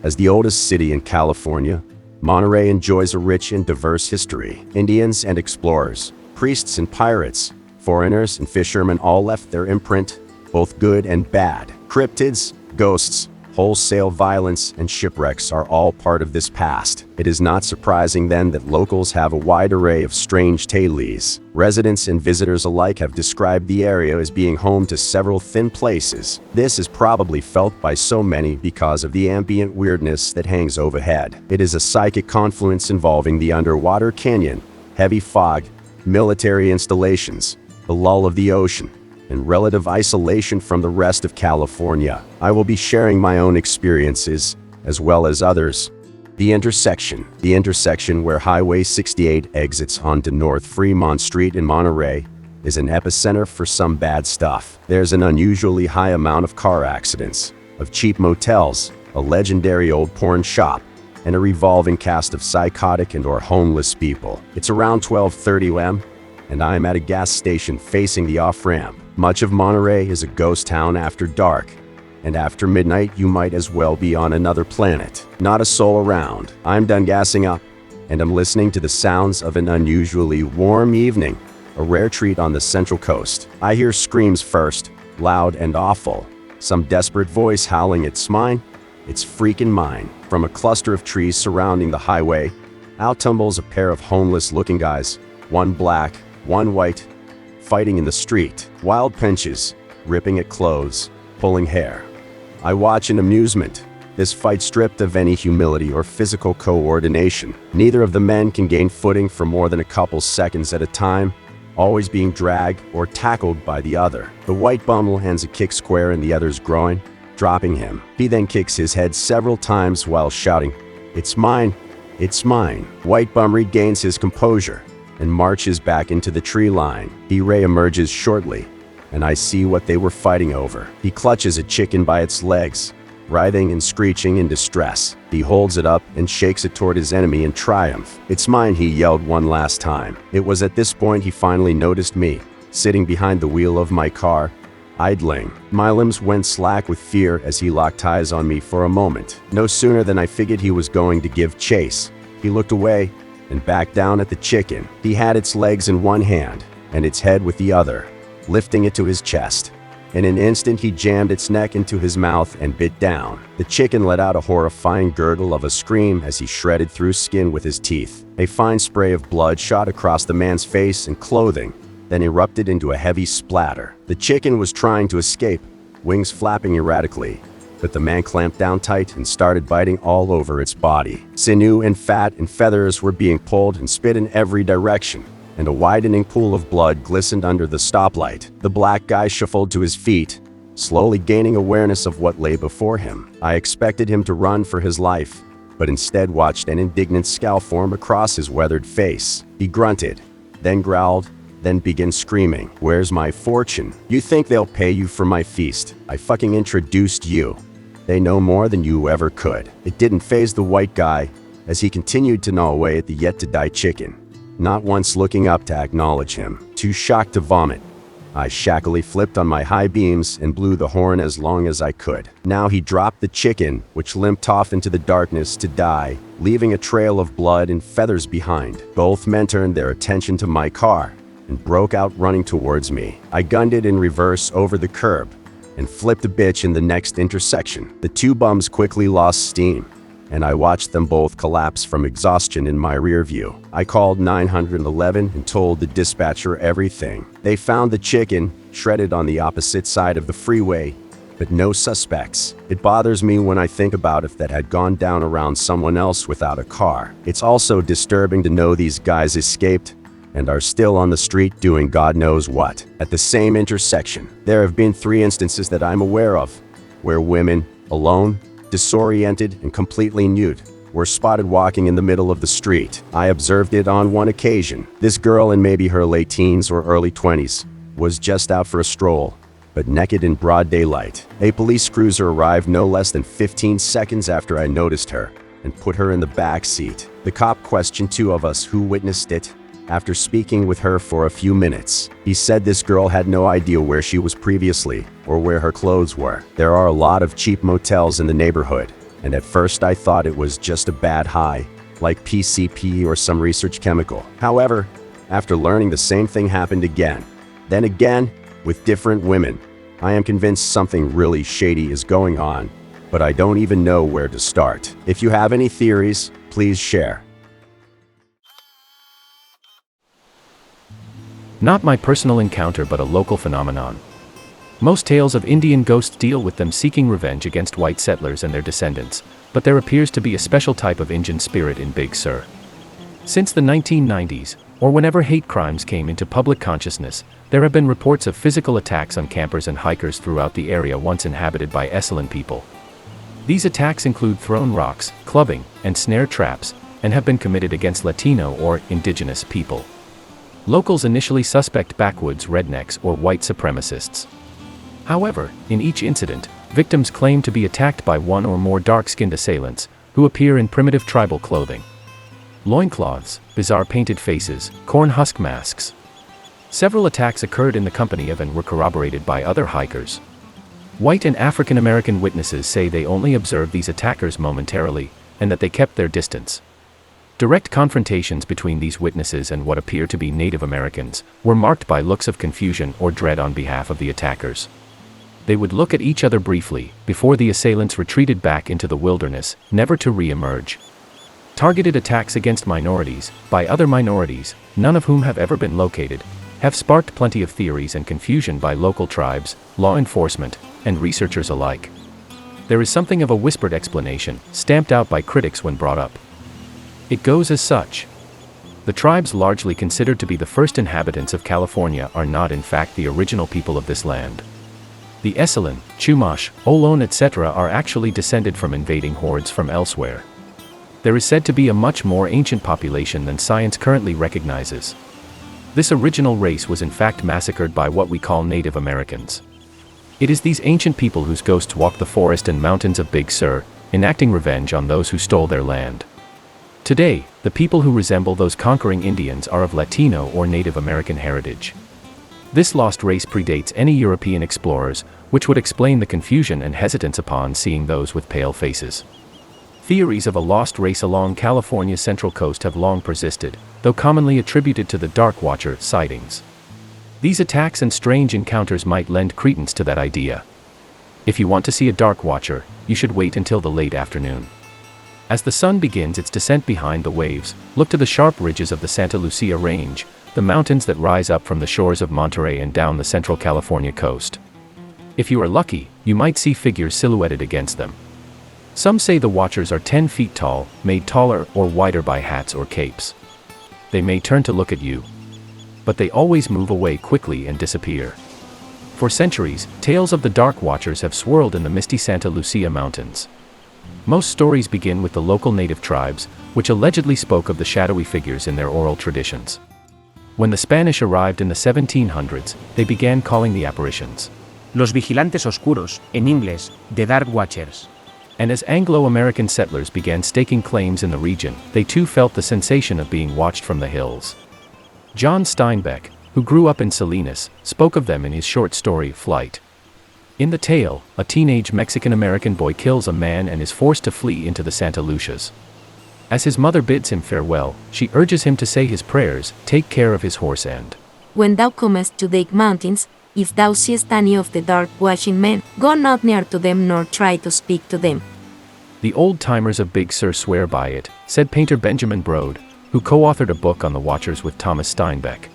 As the oldest city in California, Monterey enjoys a rich and diverse history. Indians and explorers, priests and pirates, foreigners and fishermen all left their imprint, both good and bad. Cryptids, ghosts, wholesale violence, and shipwrecks are all part of this past. It is not surprising then that locals have a wide array of strange tales. Residents and visitors alike have described the area as being home to several thin places. This is probably felt by so many because of the ambient weirdness that hangs overhead. It is a psychic confluence involving the underwater canyon, heavy fog, military installations, the lull of the ocean, and relative isolation from the rest of California. I will be sharing my own experiences, as well as others. The intersection where Highway 68 exits onto North Fremont Street in Monterey, is an epicenter for some bad stuff. There's an unusually high amount of car accidents, of cheap motels, a legendary old porn shop, and a revolving cast of psychotic and/or homeless people. It's around 12:30 a.m., and I am at a gas station facing the off-ramp. Much of Monterey is a ghost town after dark, and after midnight you might as well be on another planet. Not a soul around. I'm done gassing up, and I'm listening to the sounds of an unusually warm evening, a rare treat on the Central Coast. I hear screams first, loud and awful. Some desperate voice howling, "It's mine, it's freaking mine." From a cluster of trees surrounding the highway, out tumbles a pair of homeless-looking guys, one black, one white, fighting in the street. Wild pinches, ripping at clothes, pulling hair. I watch in amusement. This fight stripped of any humility or physical coordination. Neither of the men can gain footing for more than a couple seconds at a time, always being dragged or tackled by the other. The white bum lands a kick square in the other's groin, dropping him. He then kicks his head several times while shouting, "It's mine, it's mine." White bum regains his composure and marches back into the tree line. He re-emerges shortly, and I see what they were fighting over. He clutches a chicken by its legs, writhing and screeching in distress. He holds it up and shakes it toward his enemy in triumph. "It's mine," he yelled one last time. It was at this point he finally noticed me, sitting behind the wheel of my car, idling. My limbs went slack with fear as he locked eyes on me for a moment. No sooner than I figured he was going to give chase, he looked away and backed down at the chicken. He had its legs in one hand and its head with the other, lifting it to his chest. In an instant he jammed its neck into his mouth and bit down. The chicken let out a horrifying gurgle of a scream as he shredded through skin with his teeth. A fine spray of blood shot across the man's face and clothing, then erupted into a heavy splatter. The chicken was trying to escape, wings flapping erratically, but the man clamped down tight and started biting all over its body. Sinew and fat and feathers were being pulled and spit in every direction, and a widening pool of blood glistened under the stoplight. The black guy shuffled to his feet, slowly gaining awareness of what lay before him. I expected him to run for his life, but instead watched an indignant scowl form across his weathered face. He grunted, then growled, then began screaming, "Where's my fortune? You think they'll pay you for my feast? I fucking introduced you. They know more than you ever could." It didn't faze the white guy as he continued to gnaw away at the yet-to-die chicken, not once looking up to acknowledge him. Too shocked to vomit, I shackily flipped on my high beams and blew the horn as long as I could. Now he dropped the chicken, which limped off into the darkness to die, leaving a trail of blood and feathers behind. Both men turned their attention to my car and broke out running towards me. I gunned it in reverse over the curb and flipped a bitch in the next intersection. The two bums quickly lost steam, and I watched them both collapse from exhaustion in my rear view. I called 911 and told the dispatcher everything. They found the chicken, shredded on the opposite side of the freeway, but no suspects. It bothers me when I think about if that had gone down around someone else without a car. It's also disturbing to know these guys escaped and are still on the street doing God knows what. At the same intersection, there have been 3 instances that I'm aware of, where women, alone, disoriented and completely nude, were spotted walking in the middle of the street. I observed it on one occasion. This girl in maybe her late teens or early 20s was just out for a stroll, but naked in broad daylight. A police cruiser arrived no less than 15 seconds after I noticed her and put her in the back seat. The cop questioned 2 of us who witnessed it after speaking with her for a few minutes. He said this girl had no idea where she was previously or where her clothes were. There are a lot of cheap motels in the neighborhood, and at first I thought it was just a bad high, like PCP or some research chemical. However, after learning the same thing happened again, then again, with different women, I am convinced something really shady is going on, but I don't even know where to start. If you have any theories, please share. Not my personal encounter, but a local phenomenon. Most tales of Indian ghosts deal with them seeking revenge against white settlers and their descendants, but there appears to be a special type of Indian spirit in Big Sur. Since the 1990s, or whenever hate crimes came into public consciousness, there have been reports of physical attacks on campers and hikers throughout the area once inhabited by Esselen people. These attacks include thrown rocks, clubbing, and snare traps, and have been committed against Latino or indigenous people. Locals initially suspect backwoods rednecks or white supremacists. However, in each incident, victims claim to be attacked by one or more dark-skinned assailants, who appear in primitive tribal clothing. Loincloths, bizarre painted faces, corn husk masks. Several attacks occurred in the company of and were corroborated by other hikers. White and African American witnesses say they only observed these attackers momentarily, and that they kept their distance. Direct confrontations between these witnesses and what appear to be Native Americans were marked by looks of confusion or dread on behalf of the attackers. They would look at each other briefly, before the assailants retreated back into the wilderness, never to re-emerge. Targeted attacks against minorities, by other minorities, none of whom have ever been located, have sparked plenty of theories and confusion by local tribes, law enforcement, and researchers alike. There is something of a whispered explanation, stamped out by critics when brought up. It goes as such. The tribes largely considered to be the first inhabitants of California are not in fact the original people of this land. The Esselen, Chumash, Ohlone etc. are actually descended from invading hordes from elsewhere. There is said to be a much more ancient population than science currently recognizes. This original race was in fact massacred by what we call Native Americans. It is these ancient people whose ghosts walk the forest and mountains of Big Sur, enacting revenge on those who stole their land. Today, the people who resemble those conquering Indians are of Latino or Native American heritage. This lost race predates any European explorers, which would explain the confusion and hesitance upon seeing those with pale faces. Theories of a lost race along California's central coast have long persisted, though commonly attributed to the Dark Watcher sightings. These attacks and strange encounters might lend credence to that idea. If you want to see a Dark Watcher, you should wait until the late afternoon. As the sun begins its descent behind the waves, look to the sharp ridges of the Santa Lucia Range, the mountains that rise up from the shores of Monterey and down the central California coast. If you are lucky, you might see figures silhouetted against them. Some say the watchers are 10 feet tall, made taller or wider by hats or capes. They may turn to look at you, but they always move away quickly and disappear. For centuries, tales of the Dark Watchers have swirled in the misty Santa Lucia Mountains. Most stories begin with the local native tribes, which allegedly spoke of the shadowy figures in their oral traditions. When the Spanish arrived in the 1700s, they began calling the apparitions Los vigilantes oscuros, en inglés, the Dark Watchers. And as Anglo-American settlers began staking claims in the region, they too felt the sensation of being watched from the hills. John Steinbeck, who grew up in Salinas, spoke of them in his short story, Flight. In the tale, a teenage Mexican-American boy kills a man and is forced to flee into the Santa Lucias. As his mother bids him farewell, she urges him to say his prayers, take care of his horse and When thou comest to the mountains, if thou seest any of the dark watching men, go not near to them nor try to speak to them. The old-timers of Big Sur swear by it, said painter Benjamin Brode, who co-authored a book on the Watchers with Thomas Steinbeck.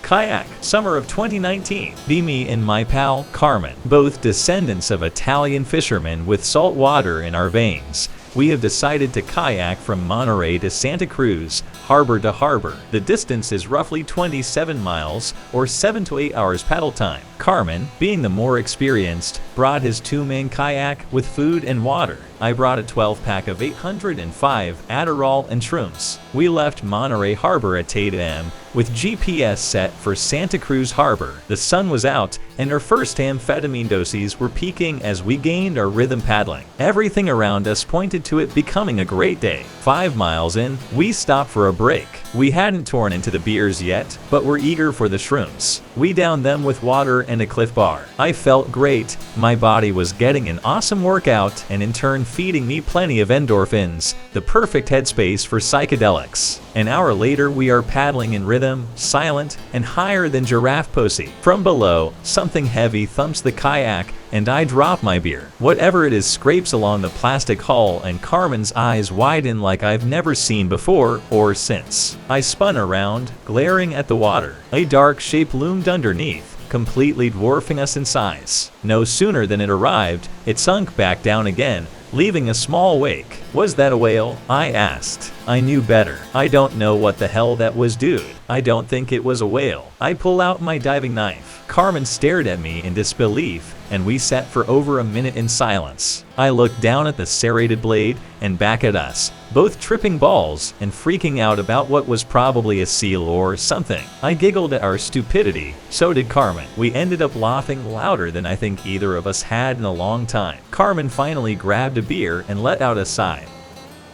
Kayak, summer of 2019. Be me and my pal, Carmen, both descendants of Italian fishermen with salt water in our veins. We have decided to kayak from Monterey to Santa Cruz, harbor to harbor. The distance is roughly 27 miles, or 7 to 8 hours paddle time. Carmen, being the more experienced, brought his two-man kayak with food and water. I brought a 12-pack of 805 Adderall and shrooms. We left Monterey Harbor at 8 a.m. with GPS set for Santa Cruz Harbor. The sun was out, and our first amphetamine doses were peaking as we gained our rhythm paddling. Everything around us pointed to it becoming a great day. 5 miles in, we stopped for a break. We hadn't torn into the beers yet, but were eager for the shrooms. We downed them with water and a Cliff Bar. I felt great. My body was getting an awesome workout and in turn feeding me plenty of endorphins, the perfect headspace for psychedelics. An hour later, we are paddling in rhythm, silent, and higher than giraffe pussy. From below, something heavy thumps the kayak, and I drop my beer. Whatever it is scrapes along the plastic hull, and Carmen's eyes widen like I've never seen before or since. I spun around, glaring at the water. A dark shape loomed underneath, completely dwarfing us in size. No sooner than it arrived, it sunk back down again, leaving a small wake. Was that a whale? I asked. I knew better. I don't know what the hell that was, dude. I don't think it was a whale. I pull out my diving knife. Carmen stared at me in disbelief, and we sat for over a minute in silence. I looked down at the serrated blade and back at us, both tripping balls and freaking out about what was probably a seal or something. I giggled at our stupidity. So did Carmen. We ended up laughing louder than I think either of us had in a long time. Carmen finally grabbed a beer and let out a sigh.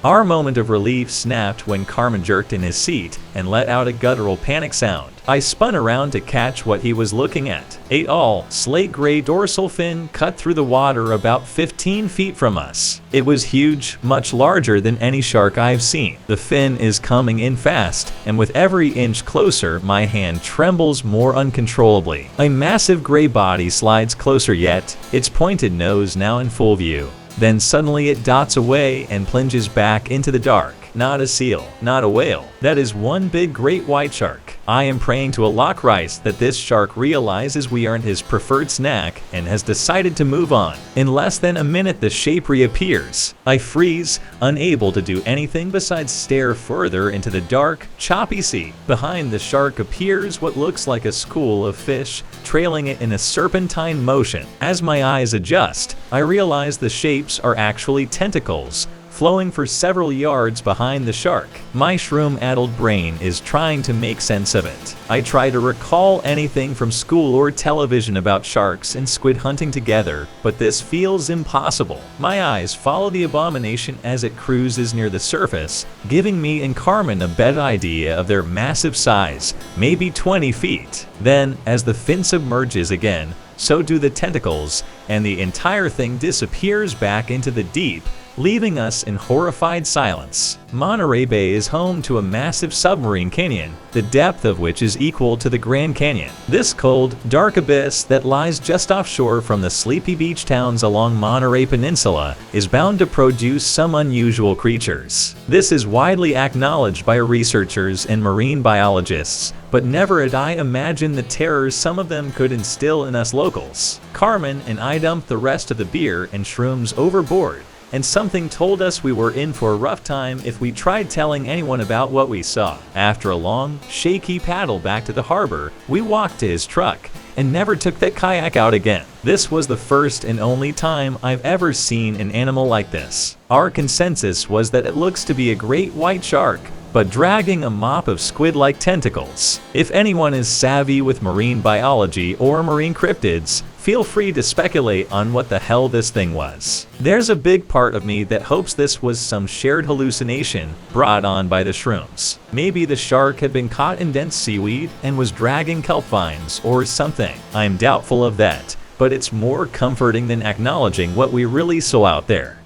Our moment of relief snapped when Carmen jerked in his seat and let out a guttural panic sound. I spun around to catch what he was looking at. A tall, slate-gray dorsal fin cut through the water about 15 feet from us. It was huge, much larger than any shark I've seen. The fin is coming in fast, and with every inch closer, my hand trembles more uncontrollably. A massive gray body slides closer yet, its pointed nose now in full view. Then suddenly it dots away and plunges back into the dark. Not a seal, not a whale. That is one big great white shark. I am praying to Allah Christ that this shark realizes we aren't his preferred snack and has decided to move on. In less than a minute, the shape reappears. I freeze, unable to do anything besides stare further into the dark, choppy sea. Behind the shark appears what looks like a school of fish, trailing it in a serpentine motion. As my eyes adjust, I realize the shapes are actually tentacles, flowing for several yards behind the shark. My shroom-addled brain is trying to make sense of it. I try to recall anything from school or television about sharks and squid hunting together, but this feels impossible. My eyes follow the abomination as it cruises near the surface, giving me and Carmen a better idea of their massive size, maybe 20 feet. Then, as the fin submerges again, so do the tentacles, and the entire thing disappears back into the deep, leaving us in horrified silence. Monterey Bay is home to a massive submarine canyon, the depth of which is equal to the Grand Canyon. This cold, dark abyss that lies just offshore from the sleepy beach towns along Monterey Peninsula is bound to produce some unusual creatures. This is widely acknowledged by researchers and marine biologists, but never had I imagined the terrors some of them could instill in us locals. Carmen and I dumped the rest of the beer and shrooms overboard, and something told us we were in for a rough time if we tried telling anyone about what we saw. After a long, shaky paddle back to the harbor, we walked to his truck and never took that kayak out again. This was the first and only time I've ever seen an animal like this. Our consensus was that it looks to be a great white shark, but dragging a mop of squid-like tentacles. If anyone is savvy with marine biology or marine cryptids, feel free to speculate on what the hell this thing was. There's a big part of me that hopes this was some shared hallucination brought on by the shrooms. Maybe the shark had been caught in dense seaweed and was dragging kelp vines or something. I'm doubtful of that, but it's more comforting than acknowledging what we really saw out there.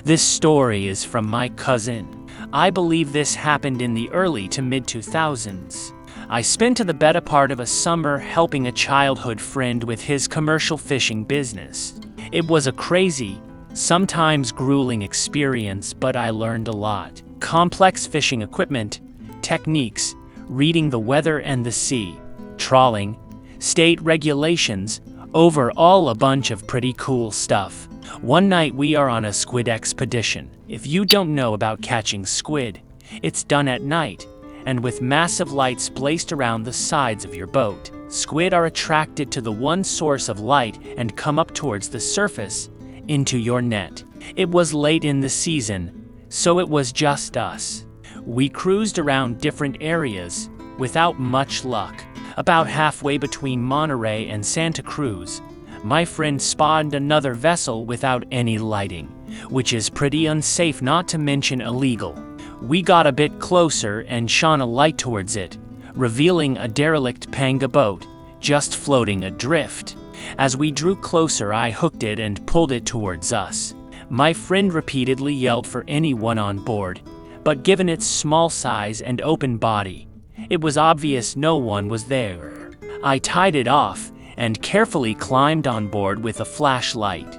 This story is from my cousin. I believe this happened in the early to mid-2000s. I spent the better part of a summer helping a childhood friend with his commercial fishing business. It was a crazy, sometimes grueling experience, but I learned a lot. Complex fishing equipment, techniques, reading the weather and the sea, trawling, state regulations, overall a bunch of pretty cool stuff. One night we are on a squid expedition. If you don't know about catching squid, it's done at night, and with massive lights placed around the sides of your boat. Squid are attracted to the one source of light and come up towards the surface, into your net. It was late in the season, so it was just us. We cruised around different areas, without much luck. About halfway between Monterey and Santa Cruz, my friend spotted another vessel without any lighting, which is pretty unsafe, not to mention illegal. We got a bit closer and shone a light towards it, revealing a derelict panga boat, just floating adrift. As we drew closer, I hooked it and pulled it towards us. My friend repeatedly yelled for anyone on board, but given its small size and open body, it was obvious no one was there. I tied it off and carefully climbed on board with a flashlight.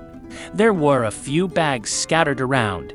There were a few bags scattered around,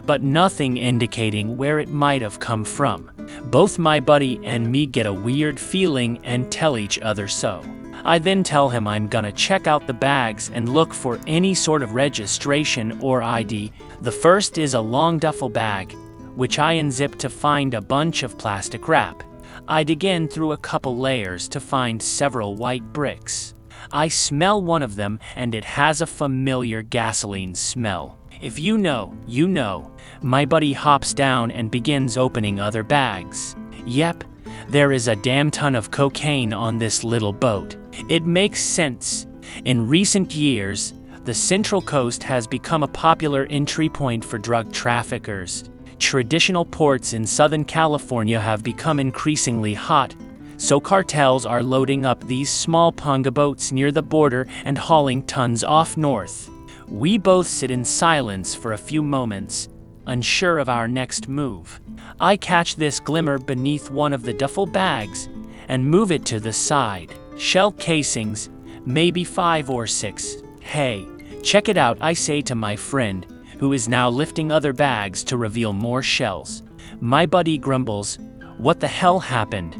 but nothing indicating where it might have come from. Both my buddy and me get a weird feeling and tell each other so. I then tell him I'm gonna check out the bags and look for any sort of registration or ID. The first is a long duffel bag, which I unzip to find a bunch of plastic wrap. I dig in through a couple layers to find several white bricks. I smell one of them and it has a familiar gasoline smell. If you know, you know. My buddy hops down and begins opening other bags. Yep, there is a damn ton of cocaine on this little boat. It makes sense. In recent years, the Central Coast has become a popular entry point for drug traffickers. Traditional ports in Southern California have become increasingly hot, so cartels are loading up these small panga boats near the border and hauling tons off north. We both sit in silence for a few moments, unsure of our next move. I catch this glimmer beneath one of the duffel bags and move it to the side. Shell casings, maybe 5 or 6. Hey, check it out, I say to my friend, who is now lifting other bags to reveal more shells. My buddy grumbles, what the hell happened?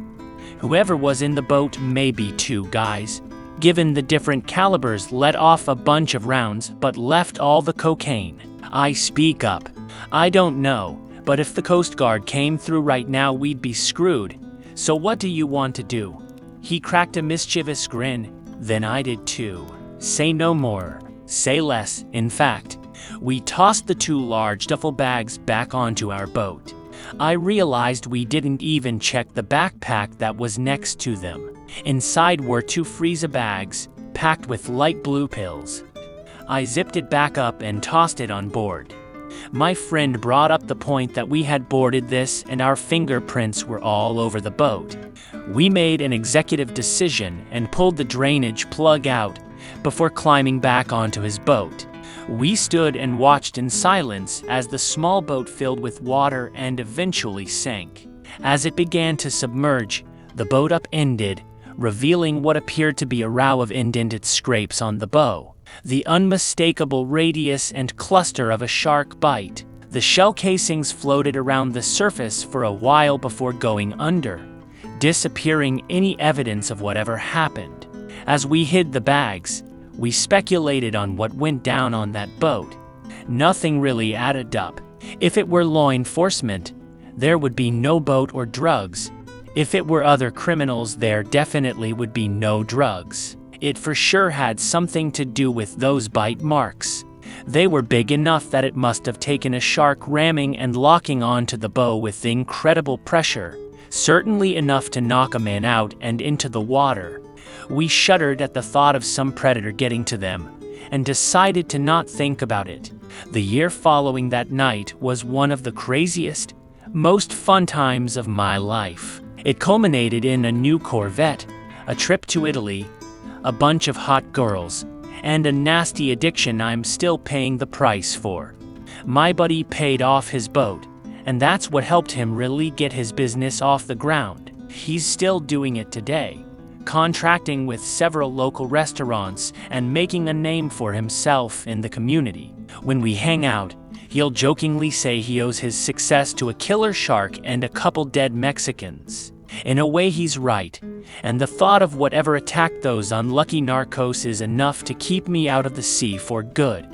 Whoever was in the boat may be 2 guys. Given the different calibers, let off a bunch of rounds but left all the cocaine. I speak up. I don't know, but if the Coast Guard came through right now we'd be screwed. So what do you want to do? He cracked a mischievous grin, then I did too. Say no more, say less. In fact, we tossed the 2 large duffel bags back onto our boat. I realized we didn't even check the backpack that was next to them. Inside were 2 freezer bags, packed with light blue pills. I zipped it back up and tossed it on board. My friend brought up the point that we had boarded this and our fingerprints were all over the boat. We made an executive decision and pulled the drainage plug out before climbing back onto his boat. We stood and watched in silence as the small boat filled with water and eventually sank. As it began to submerge, the boat upended, revealing what appeared to be a row of indented scrapes on the bow, the unmistakable radius and cluster of a shark bite. The shell casings floated around the surface for a while before going under, disappearing any evidence of whatever happened. As we hid the bags, we speculated on what went down on that boat. Nothing really added up. If it were law enforcement, there would be no boat or drugs. If it were other criminals, there definitely would be no drugs. It for sure had something to do with those bite marks. They were big enough that it must have taken a shark ramming and locking onto the bow with incredible pressure, certainly enough to knock a man out and into the water. We shuddered at the thought of some predator getting to them, and decided to not think about it. The year following that night was one of the craziest, most fun times of my life. It culminated in a new Corvette, a trip to Italy, a bunch of hot girls, and a nasty addiction I'm still paying the price for. My buddy paid off his boat, and that's what helped him really get his business off the ground. He's still doing it today, contracting with several local restaurants and making a name for himself in the community. When we hang out, he'll jokingly say he owes his success to a killer shark and a couple dead Mexicans. In a way, he's right, and the thought of whatever attacked those unlucky narcos is enough to keep me out of the sea for good.